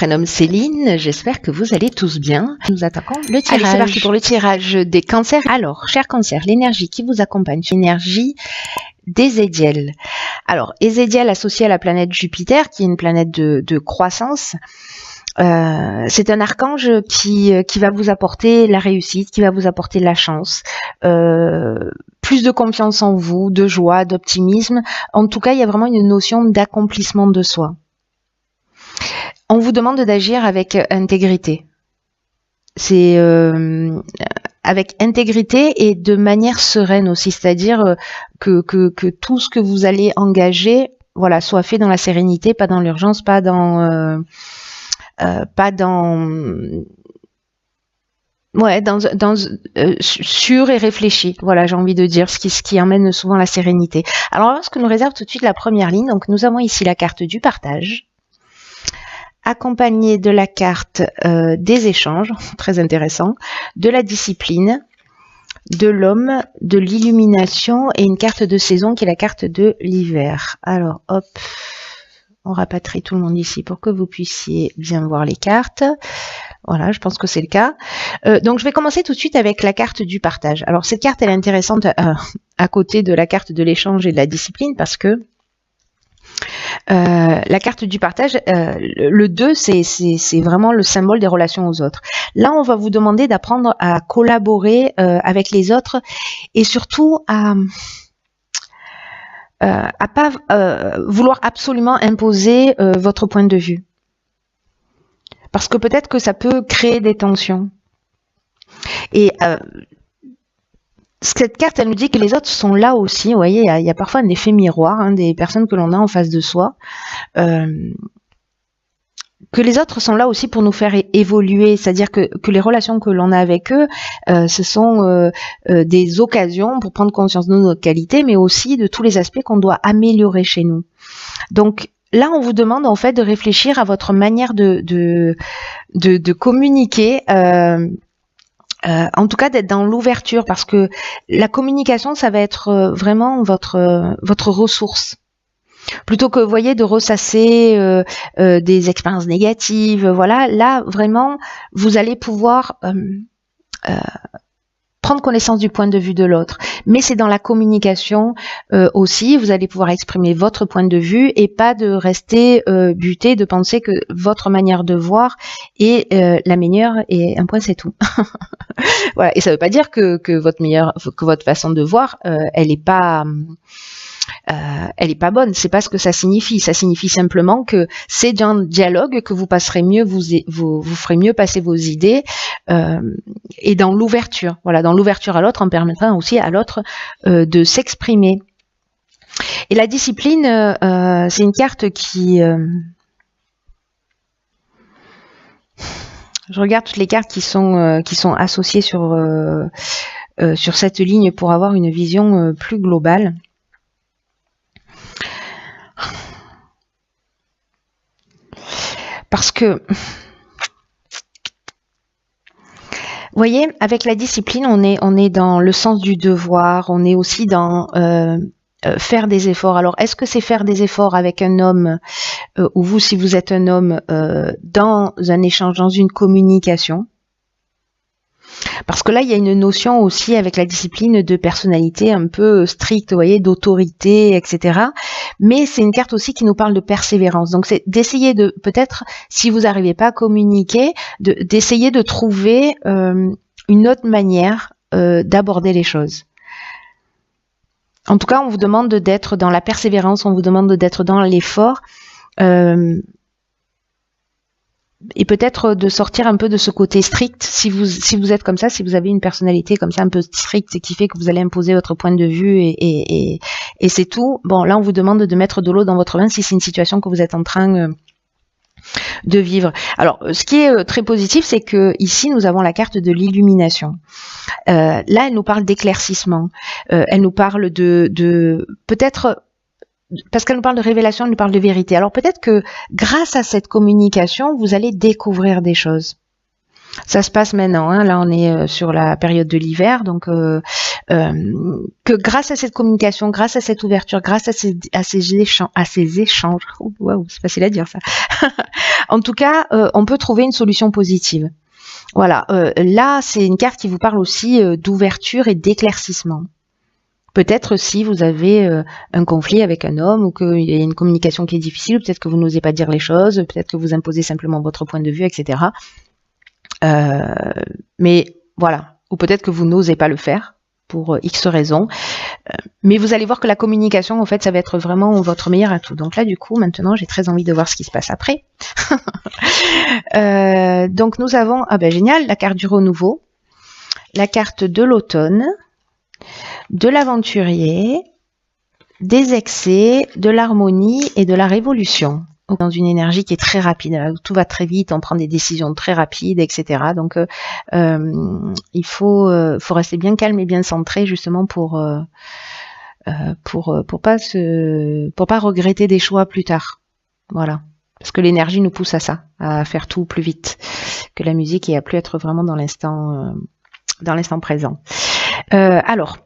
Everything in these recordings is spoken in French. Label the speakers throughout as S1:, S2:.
S1: prénomme Céline, j'espère que vous allez tous bien. Nous attaquons le tirage.
S2: Allez, c'est parti
S1: pour le tirage des cancers. Alors, chers cancers, l'énergie qui vous accompagne, c'est l'énergie d'Ézéchiel. Alors, Ézéchiel associé à la planète Jupiter, qui est une planète de croissance, c'est un archange qui va vous apporter la réussite, qui va vous apporter la chance, plus de confiance en vous, de joie, d'optimisme. En tout cas, il y a vraiment une notion d'accomplissement de soi. On vous demande d'agir avec intégrité. C'est avec intégrité et de manière sereine aussi, c'est-à-dire que tout ce que vous allez engager, voilà, soit fait dans la sérénité, pas dans l'urgence, pas dans sûr et réfléchi. Voilà, j'ai envie de dire ce qui emmène souvent la sérénité. Alors, on va voir ce que nous réserve tout de suite la première ligne. Donc, nous avons ici la carte du partage, accompagnée de la carte des échanges, très intéressant, de la discipline, de l'homme, de l'illumination et une carte de saison qui est la carte de l'hiver. Alors, hop, on rapatrie tout le monde ici pour que vous puissiez bien voir les cartes. Voilà, je pense que c'est le cas. Donc, je vais commencer tout de suite avec la carte du partage. Alors, cette carte, elle est intéressante à côté de la carte de l'échange et de la discipline parce que la carte du partage, le 2, c'est vraiment le symbole des relations aux autres. Là, on va vous demander d'apprendre à collaborer avec les autres et surtout à pas vouloir absolument imposer votre point de vue. Parce que peut-être que ça peut créer des tensions. Et cette carte, elle nous dit que les autres sont là aussi. Vous voyez, il y a parfois un effet miroir des personnes que l'on a en face de soi. Que les autres sont là aussi pour nous faire évoluer. C'est-à-dire que les relations que l'on a avec eux, ce sont des occasions pour prendre conscience de notre qualité, mais aussi de tous les aspects qu'on doit améliorer chez nous. Donc, là, on vous demande en fait de réfléchir à votre manière de communiquer, en tout cas d'être dans l'ouverture, parce que la communication, ça va être vraiment votre ressource. Plutôt que, vous voyez, de ressasser des expériences négatives, voilà, là, vraiment, vous allez pouvoir prendre connaissance du point de vue de l'autre. Mais c'est dans la communication aussi, vous allez pouvoir exprimer votre point de vue et pas de rester buté, de penser que votre manière de voir est la meilleure et un point c'est tout. Voilà. Et ça veut pas dire que votre façon de voir, elle est pas bonne. C'est pas ce que ça signifie. Ça signifie simplement que c'est dans le dialogue que vous passerez mieux, vous ferez mieux passer vos idées et dans l'ouverture. Voilà, dans l'ouverture à l'autre, en permettant aussi à l'autre de s'exprimer. Et la discipline, c'est une carte qui je regarde toutes les cartes qui sont associées sur cette ligne pour avoir une vision plus globale. Parce que, vous voyez, avec la discipline, on est dans le sens du devoir, on est aussi dans faire des efforts. Alors, est-ce que c'est faire des efforts avec un homme, ou vous, si vous êtes un homme, dans un échange, dans une communication ? Parce que là, il y a une notion aussi avec la discipline de personnalité un peu stricte, vous voyez, d'autorité, etc. Mais c'est une carte aussi qui nous parle de persévérance. Donc, c'est d'essayer de, peut-être, si vous n'arrivez pas à communiquer, d'essayer de trouver une autre manière d'aborder les choses. En tout cas, on vous demande d'être dans la persévérance, on vous demande d'être dans l'effort. Et peut-être de sortir un peu de ce côté strict, si vous êtes comme ça, si vous avez une personnalité comme ça un peu stricte qui fait que vous allez imposer votre point de vue et c'est tout. Bon, là on vous demande de mettre de l'eau dans votre vin si c'est une situation que vous êtes en train de vivre. Alors, ce qui est très positif, c'est que ici nous avons la carte de l'illumination. Là, elle nous parle d'éclaircissement. Elle nous parle de peut-être. Parce qu'elle nous parle de révélation, elle nous parle de vérité. Alors peut-être que grâce à cette communication, vous allez découvrir des choses. Ça se passe maintenant, hein. Là on est sur la période de l'hiver, donc que grâce à cette communication, grâce à cette ouverture, grâce à ces échanges, waouh, c'est facile à dire ça. En tout cas, on peut trouver une solution positive. Voilà, là, c'est une carte qui vous parle aussi d'ouverture et d'éclaircissement. Peut-être si vous avez un conflit avec un homme ou qu'il y a une communication qui est difficile, peut-être que vous n'osez pas dire les choses, peut-être que vous imposez simplement votre point de vue, etc. Mais voilà, ou peut-être que vous n'osez pas le faire pour X raisons. Mais vous allez voir que la communication, en fait, ça va être vraiment votre meilleur atout. Donc là, du coup, maintenant, j'ai très envie de voir ce qui se passe après. Donc nous avons, génial, la carte du renouveau, la carte de l'automne, de l'aventurier, des excès, de l'harmonie et de la révolution. Dans une énergie qui est très rapide, tout va très vite, on prend des décisions très rapides, etc. Donc il faut rester bien calme et bien centré justement pour pas regretter des choix plus tard. Voilà, parce que l'énergie nous pousse à ça, à faire tout plus vite que la musique et à plus être vraiment dans l'instant présent. Alors.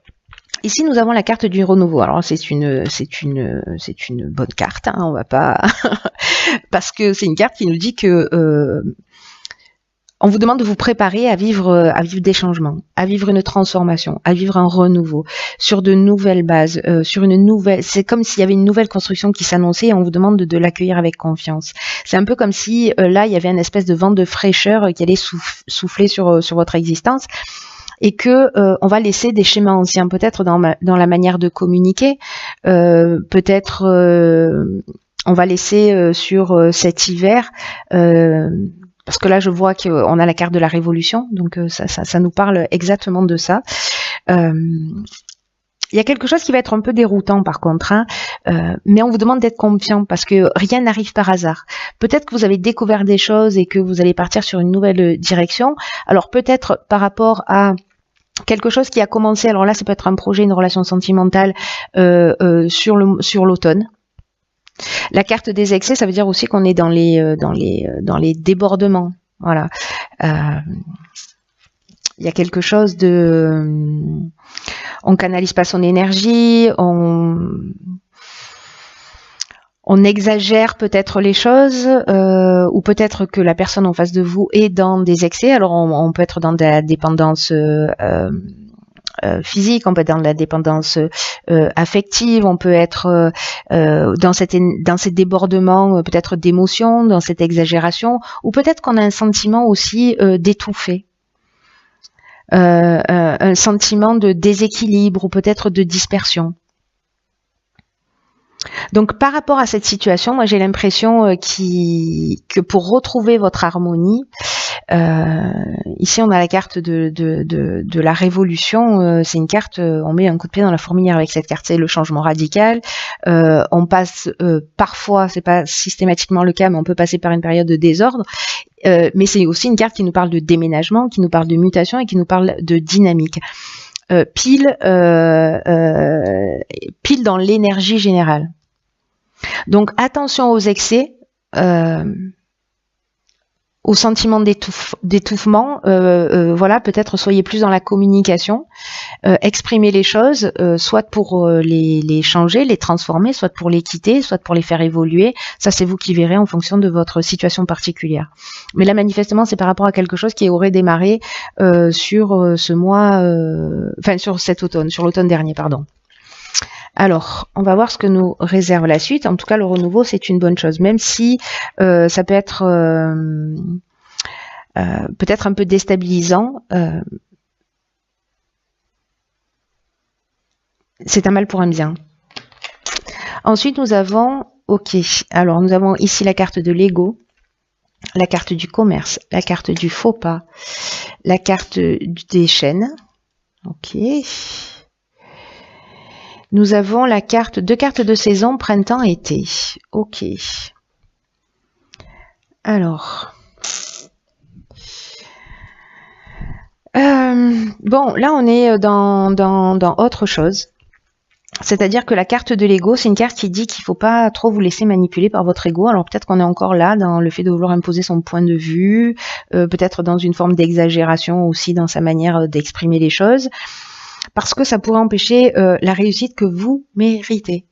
S1: Ici, nous avons la carte du renouveau. Alors, c'est une bonne carte. Hein, on va pas parce que c'est une carte qui nous dit que on vous demande de vous préparer à vivre des changements, à vivre une transformation, à vivre un renouveau sur de nouvelles bases, sur une nouvelle. C'est comme s'il y avait une nouvelle construction qui s'annonçait et on vous demande de l'accueillir avec confiance. C'est un peu comme si là, il y avait une espèce de vent de fraîcheur qui allait souffler sur votre existence. Et que on va laisser des schémas anciens, peut-être dans la manière de communiquer, peut-être on va laisser sur cet hiver, parce que là je vois qu'on a la carte de la révolution, donc ça nous parle exactement de ça. Il y a quelque chose qui va être un peu déroutant par contre, hein, mais on vous demande d'être confiant parce que rien n'arrive par hasard. Peut-être que vous avez découvert des choses et que vous allez partir sur une nouvelle direction. Alors peut-être par rapport à quelque chose qui a commencé, alors là ça peut être un projet, une relation sentimentale sur l'automne. La carte des excès, ça veut dire aussi qu'on est dans les débordements. Voilà. Il y a quelque chose de... On canalise pas son énergie, on exagère peut-être les choses, ou peut-être que la personne en face de vous est dans des excès. Alors on peut être dans de la dépendance physique, on peut être dans de la dépendance affective, on peut être dans ces débordements peut-être d'émotions, dans cette exagération, ou peut-être qu'on a un sentiment aussi d'étouffer. Un sentiment de déséquilibre ou peut-être de dispersion. Donc par rapport à cette situation, moi j'ai l'impression que pour retrouver votre harmonie, ici on a la carte de la révolution, c'est une carte, on met un coup de pied dans la fourmilière avec cette carte, c'est le changement radical, on passe parfois, c'est pas systématiquement le cas, mais on peut passer par une période de désordre, mais c'est aussi une carte qui nous parle de déménagement, qui nous parle de mutation et qui nous parle de dynamique. Pile dans l'énergie générale. Donc attention aux excès, au sentiment d'étouffement, voilà, peut-être soyez plus dans la communication, exprimez les choses, soit pour les changer, les transformer, soit pour les quitter, soit pour les faire évoluer. Ça, c'est vous qui verrez en fonction de votre situation particulière. Mais là, manifestement, c'est par rapport à quelque chose qui aurait démarré sur ce mois, sur cet automne, sur l'automne dernier, pardon. Alors, on va voir ce que nous réserve la suite. En tout cas, le renouveau, c'est une bonne chose, même si ça peut être peut-être un peu déstabilisant. C'est un mal pour un bien. Ensuite, nous avons, alors nous avons ici la carte de l'ego, la carte du commerce, la carte du faux pas, la carte des chaînes. Nous avons deux cartes de saison, printemps-été. Alors. Bon, là on est dans autre chose. C'est-à-dire que la carte de l'ego, c'est une carte qui dit qu'il ne faut pas trop vous laisser manipuler par votre ego. Alors peut-être qu'on est encore là dans le fait de vouloir imposer son point de vue, peut-être dans une forme d'exagération aussi dans sa manière d'exprimer les choses. parce que ça pourrait empêcher la réussite que vous méritez.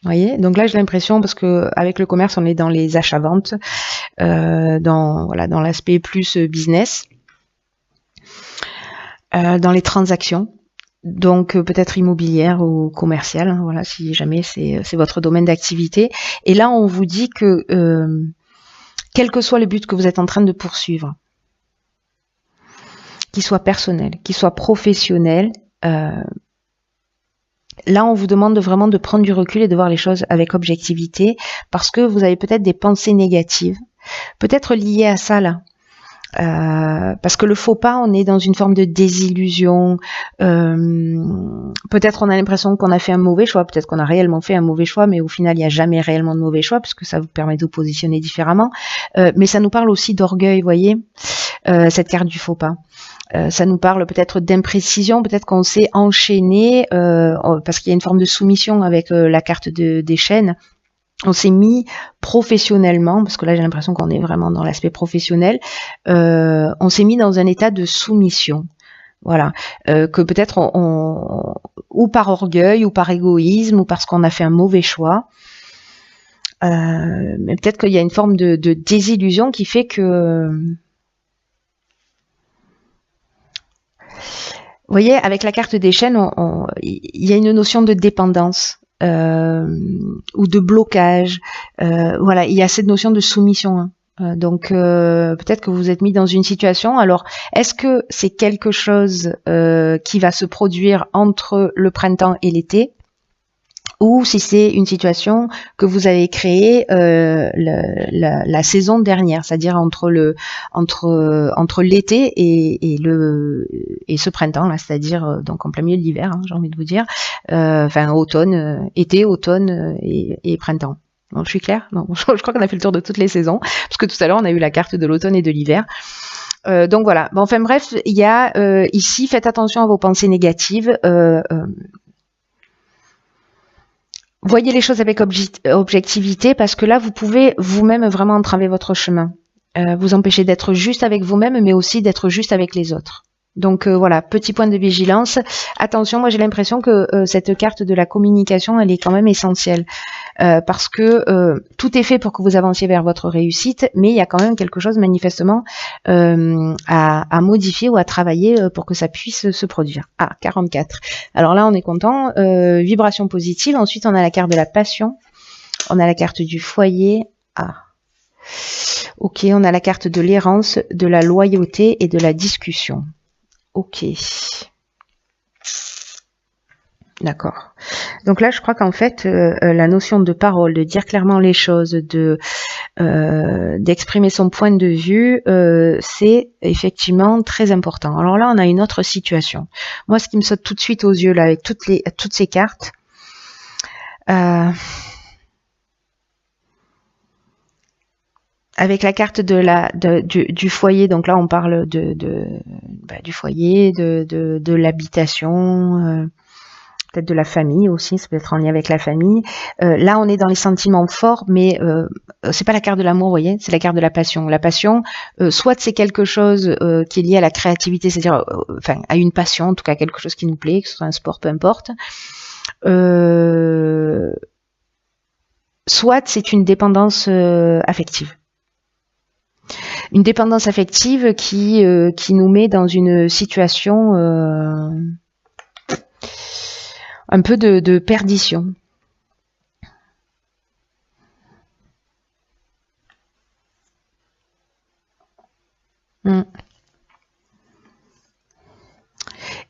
S1: Vous voyez, donc là j'ai l'impression, parce que avec le commerce on est dans les achats-ventes, dans l'aspect plus business, dans les transactions, donc peut-être immobilière ou commerciale, hein, voilà, si jamais c'est votre domaine d'activité. Et là on vous dit que quel que soit le but que vous êtes en train de poursuivre, qu'il soit personnel, qu'il soit professionnel, là, on vous demande vraiment de prendre du recul et de voir les choses avec objectivité, parce que vous avez peut-être des pensées négatives, peut-être liées à ça là. Parce que le faux pas, on est dans une forme de désillusion. Peut-être on a l'impression qu'on a fait un mauvais choix, peut-être qu'on a réellement fait un mauvais choix, mais au final, il n'y a jamais réellement de mauvais choix, parce que ça vous permet de vous positionner différemment. Mais ça nous parle aussi d'orgueil, vous voyez, cette carte du faux pas. Ça nous parle peut-être d'imprécision, peut-être qu'on s'est enchaîné, parce qu'il y a une forme de soumission avec la carte des chaînes. On s'est mis professionnellement, parce que là j'ai l'impression qu'on est vraiment dans l'aspect professionnel, on s'est mis dans un état de soumission. Voilà, que peut-être ou par orgueil, ou par égoïsme, ou parce qu'on a fait un mauvais choix. Mais peut-être qu'il y a une forme de désillusion qui fait que... Vous voyez, avec la carte des chaînes, il y a une notion de dépendance ou de blocage. Voilà, il y a cette notion de soumission. Hein. Donc peut-être que vous vous êtes mis dans une situation. Alors, est-ce que c'est quelque chose qui va se produire entre le printemps et l'été, ou si c'est une situation que vous avez créée la saison dernière, c'est-à-dire entre l'été et ce printemps là, c'est-à-dire donc en plein milieu de l'hiver, hein, j'ai envie de vous dire, enfin automne, été, automne et printemps. Bon, je suis claire? Non, je crois qu'on a fait le tour de toutes les saisons, parce que tout à l'heure on a eu la carte de l'automne et de l'hiver. Donc voilà. Bon, enfin bref, il y a ici, faites attention à vos pensées négatives. Voyez les choses avec objectivité, parce que là, vous pouvez vous-même vraiment entraver votre chemin. Vous empêcher d'être juste avec vous-même, mais aussi d'être juste avec les autres. Donc voilà, petit point de vigilance. Attention, moi j'ai l'impression que cette carte de la communication, elle est quand même essentielle. Parce que tout est fait pour que vous avanciez vers votre réussite, mais il y a quand même quelque chose manifestement à modifier ou à travailler pour que ça puisse se produire. Ah, 44. Alors là, on est content. Vibration positive. Ensuite, on a la carte de la passion. On a la carte du foyer. Ah. Ok, on a la carte de l'errance, de la loyauté et de la discussion. Ok. D'accord. Donc là, je crois qu'en fait, la notion de parole, de dire clairement les choses, d'exprimer son point de vue, c'est effectivement très important. Alors là, on a une autre situation. Moi, ce qui me saute tout de suite aux yeux là, avec toutes ces cartes, avec la carte du foyer, donc là on parle du foyer, de l'habitation, peut-être de la famille aussi, ça peut être en lien avec la famille. Là on est dans les sentiments forts, mais c'est pas la carte de l'amour, vous voyez, c'est la carte de la passion. La passion, soit c'est quelque chose qui est lié à la créativité, c'est-à-dire enfin à une passion, en tout cas quelque chose qui nous plaît, que ce soit un sport, peu importe. Soit c'est une dépendance affective. Une dépendance affective qui nous met dans une situation un peu de perdition.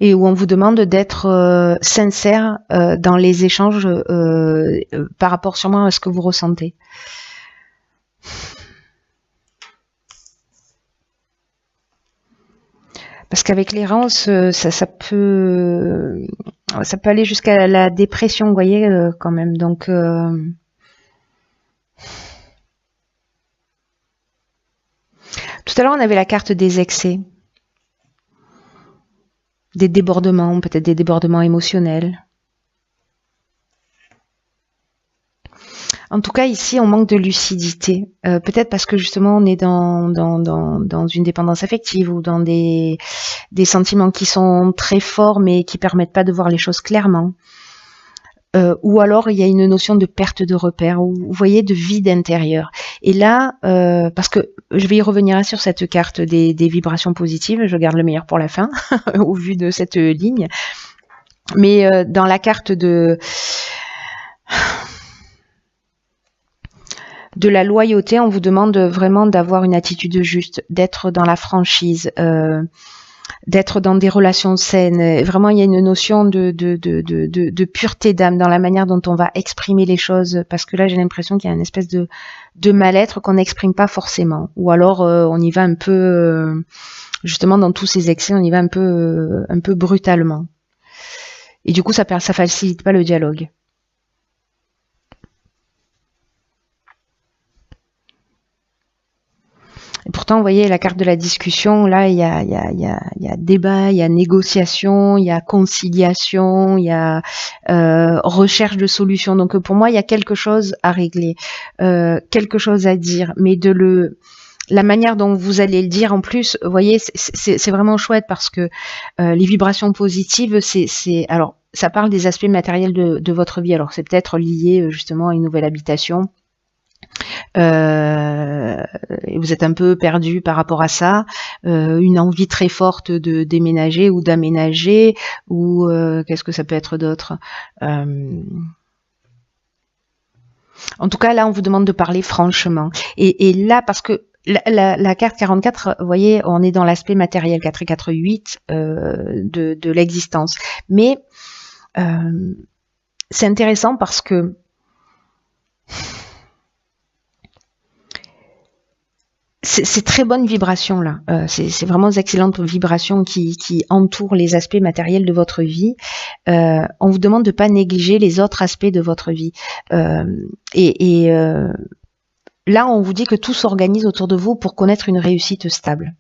S1: Et où on vous demande d'être sincère dans les échanges par rapport sûrement à ce que vous ressentez. Parce qu'avec l'errance, ça peut aller jusqu'à la dépression, vous voyez, quand même. Donc, tout à l'heure, on avait la carte des excès, des débordements, peut-être des débordements émotionnels. En tout cas, ici, on manque de lucidité. Peut-être parce que justement, on est dans une dépendance affective ou dans des sentiments qui sont très forts mais qui permettent pas de voir les choses clairement. Ou alors, il y a une notion de perte de repère, ou vous voyez, de vide intérieur. Et là, parce que je vais y revenir sur cette carte des vibrations positives, je garde le meilleur pour la fin, au vu de cette ligne. Mais dans la carte de la loyauté, on vous demande vraiment d'avoir une attitude juste, d'être dans la franchise, d'être dans des relations saines. Vraiment, il y a une notion de pureté d'âme dans la manière dont on va exprimer les choses, parce que là, j'ai l'impression qu'il y a une espèce de mal-être qu'on n'exprime pas forcément. Ou alors, on y va un peu, justement, dans tous ces excès, on y va un peu brutalement. Et du coup, ça facilite pas le dialogue. Et pourtant, vous voyez, la carte de la discussion, là, il y a débat, il y a négociation, il y a conciliation, il y a recherche de solutions. Donc, pour moi, il y a quelque chose à régler, quelque chose à dire, mais la manière dont vous allez le dire, en plus, vous voyez, c'est vraiment chouette parce que les vibrations positives, alors, ça parle des aspects matériels de votre vie. Alors, c'est peut-être lié justement à une nouvelle habitation. Vous êtes un peu perdu par rapport à ça, une envie très forte de déménager ou d'aménager, ou qu'est-ce que ça peut être d'autre, en tout cas là on vous demande de parler franchement, et là parce que la carte 44, vous voyez, on est dans l'aspect matériel, 4 et 4, 8 de l'existence, mais c'est intéressant parce que c'est très bonne vibration là, c'est vraiment d'excellentes vibrations qui entourent les aspects matériels de votre vie. On vous demande de pas négliger les autres aspects de votre vie. Là, on vous dit que tout s'organise autour de vous pour connaître une réussite stable.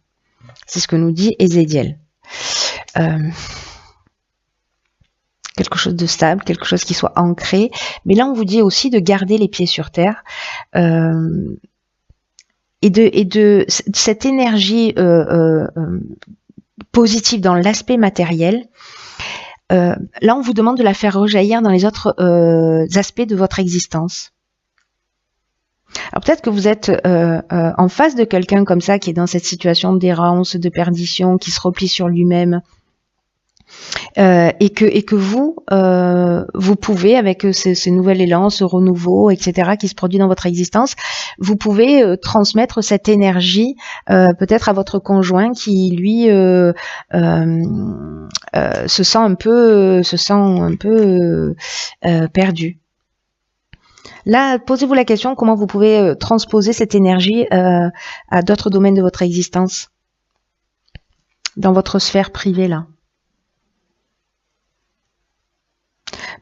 S1: C'est ce que nous dit Ezédiel. Quelque chose de stable, quelque chose qui soit ancré. Mais là, on vous dit aussi de garder les pieds sur terre. Et de cette énergie positive dans l'aspect matériel, là on vous demande de la faire rejaillir dans les autres aspects de votre existence. Alors peut-être que vous êtes en face de quelqu'un comme ça qui est dans cette situation d'errance, de perdition, qui se replie sur lui-même. Et que vous pouvez, avec ce nouvel élan, ce renouveau, etc., qui se produit dans votre existence, vous pouvez transmettre cette énergie peut-être à votre conjoint qui lui se sent un peu perdu. Là, posez-vous la question, comment vous pouvez transposer cette énergie à d'autres domaines de votre existence, dans votre sphère privée là.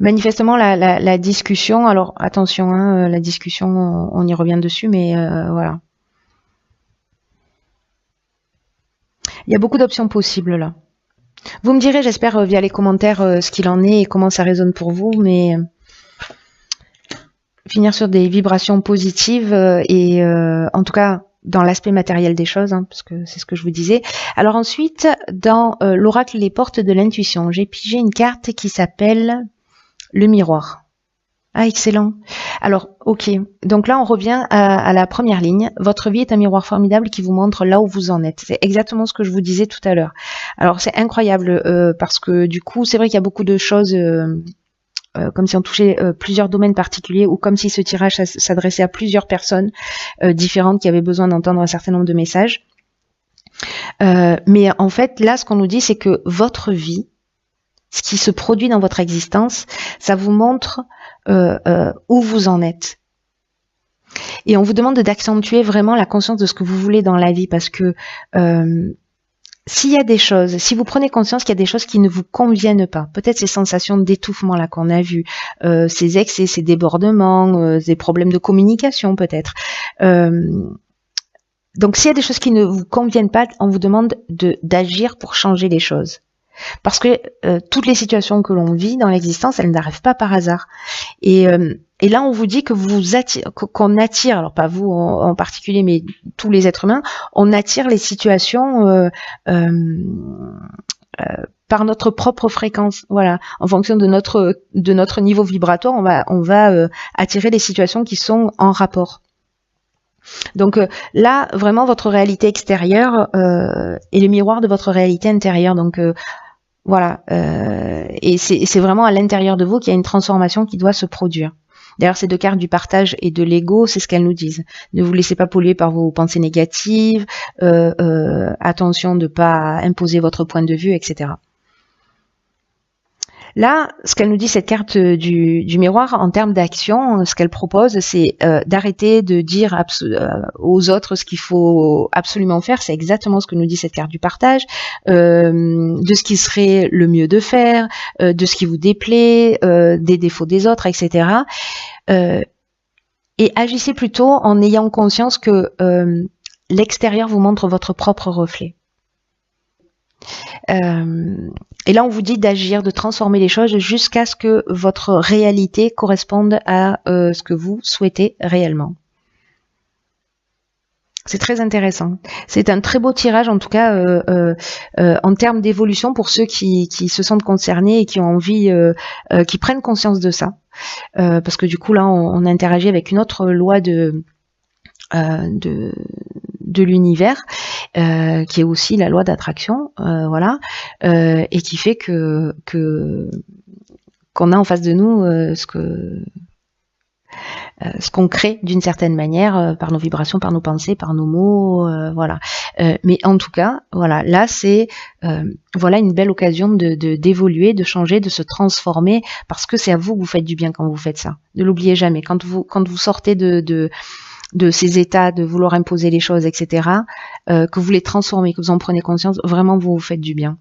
S1: Manifestement, la discussion, alors attention, hein, la discussion, on y revient dessus, mais voilà. Il y a beaucoup d'options possibles là. Vous me direz, j'espère, via les commentaires, ce qu'il en est et comment ça résonne pour vous, mais finir sur des vibrations positives et en tout cas dans l'aspect matériel des choses, hein, parce que c'est ce que je vous disais. Alors ensuite, dans l'oracle Les Portes de l'Intuition, j'ai pigé une carte qui s'appelle le miroir. Ah, excellent. Alors, ok. Donc là, on revient à la première ligne. Votre vie est un miroir formidable qui vous montre là où vous en êtes. C'est exactement ce que je vous disais tout à l'heure. Alors, c'est incroyable parce que du coup, c'est vrai qu'il y a beaucoup de choses comme si on touchait plusieurs domaines particuliers ou comme si ce tirage s'adressait à plusieurs personnes différentes qui avaient besoin d'entendre un certain nombre de messages. Mais en fait, là, ce qu'on nous dit, c'est que votre vie, ce qui se produit dans votre existence, ça vous montre où vous en êtes. Et on vous demande d'accentuer vraiment la conscience de ce que vous voulez dans la vie, parce que s'il y a des choses, si vous prenez conscience qu'il y a des choses qui ne vous conviennent pas, peut-être ces sensations d'étouffement là qu'on a vues, ces excès, ces débordements, des problèmes de communication peut-être. Donc s'il y a des choses qui ne vous conviennent pas, on vous demande d'agir pour changer les choses. Parce que toutes les situations que l'on vit dans l'existence, elles n'arrivent pas par hasard. Et Et là, on vous dit que qu'on attire, alors pas vous en particulier, mais tous les êtres humains, on attire les situations par notre propre fréquence. Voilà, en fonction de notre niveau vibratoire, on va attirer les situations qui sont en rapport. Donc là, vraiment, votre réalité extérieure est le miroir de votre réalité intérieure. Donc voilà, et c'est vraiment à l'intérieur de vous qu'il y a une transformation qui doit se produire. D'ailleurs, ces deux cartes du partage et de l'ego, c'est ce qu'elles nous disent. Ne vous laissez pas polluer par vos pensées négatives, attention de ne pas imposer votre point de vue, etc. Là, ce qu'elle nous dit, cette carte du miroir, en termes d'action, ce qu'elle propose, c'est d'arrêter de dire aux autres ce qu'il faut absolument faire. C'est exactement ce que nous dit cette carte du partage, de ce qui serait le mieux de faire, de ce qui vous déplaît, des défauts des autres, etc. Et agissez plutôt en ayant conscience que l'extérieur vous montre votre propre reflet. Et là, on vous dit d'agir, de transformer les choses jusqu'à ce que votre réalité corresponde à ce que vous souhaitez réellement. C'est très intéressant. C'est un très beau tirage, en tout cas, en termes d'évolution pour ceux qui se sentent concernés et qui ont envie, qui prennent conscience de ça. Parce que du coup, là, on interagit avec une autre loi de l'univers, qui est aussi la loi d'attraction, voilà, et qui fait qu'on a en face de nous ce qu'on crée d'une certaine manière par nos vibrations, par nos pensées, par nos mots, voilà. Mais en tout cas, voilà, là c'est voilà une belle occasion d'évoluer, de changer, de se transformer, parce que c'est à vous que vous faites du bien quand vous faites ça. Ne l'oubliez jamais. Quand vous sortez de ces états de vouloir imposer les choses, etc., que vous les transformez, que vous en prenez conscience, vraiment vous faites du bien.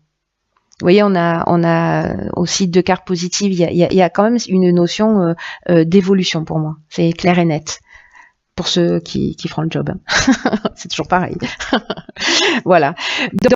S1: Vous voyez, on a aussi deux cartes positives. Il y a quand même une notion d'évolution pour moi. C'est clair et net pour ceux qui feront le job. C'est toujours pareil. Voilà. Donc,